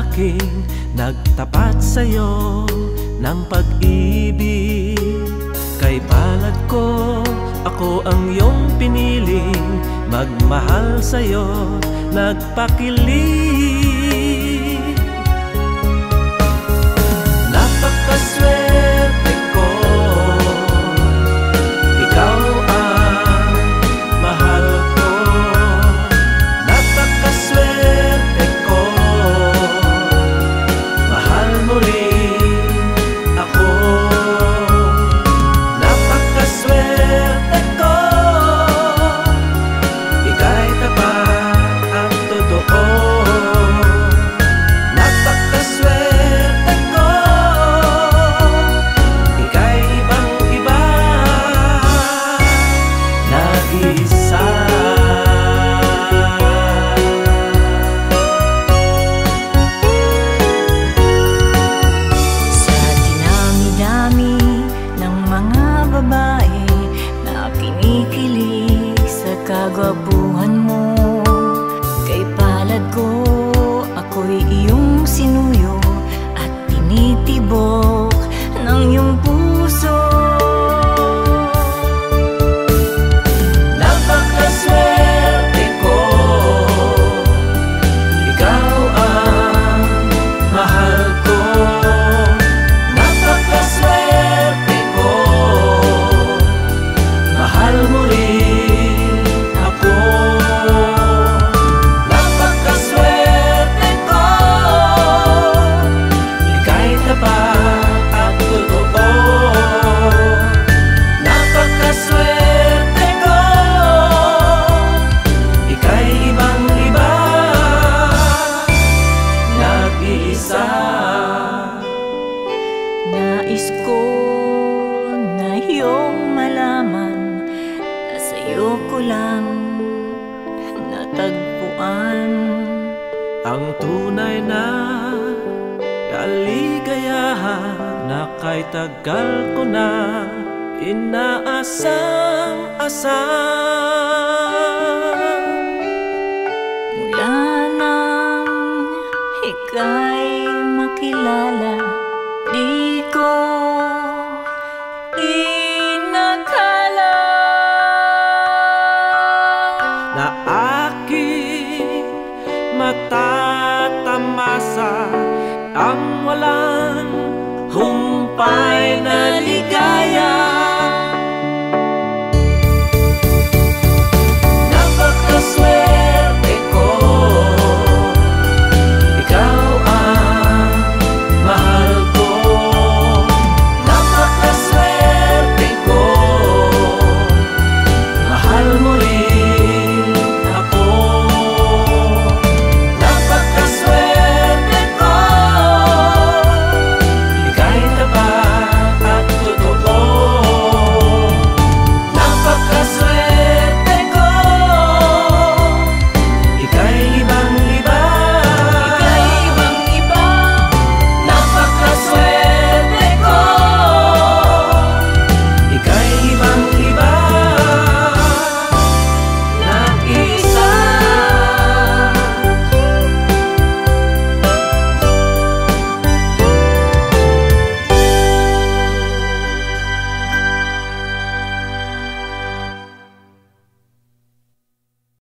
lalaking nagtapat sa'yo ng pag-ibig. Kay palad ko, ako ang iyong piniling magmahal sa'yo, nagpakilig. Napakaswerte ko, ikaw ang mahal ko. Napakaswerte ko, mahal mo rin ako. Napakaswerte ko, ika'y tapat at totoo. Napakaswerte ko, ika'y ibang-iba, nag-iisa. Sa dinami-dami ng mga babae na kinikilig sa kagwapuhan mo, kay palad ko, ako'y iyong sinuyo at tinitibok ng iyong puso. Napakaswerte ko, ikaw ang mahal ko. Napakaswerte ko, mahal mo rin ako. Napakaswerte ko, ika'y tapat at totoo. Napakaswerte ko, ika'y ibang-iba, nag-iisa. Nais ko na iyong malaman na sa'yo ko lang natagpuan Ang tunay na kaligayahan na kay tagal ko na inaasang-asang. mula nang ika'y makilala. Di ko inakala Na aking matatamasa ang walang humpay na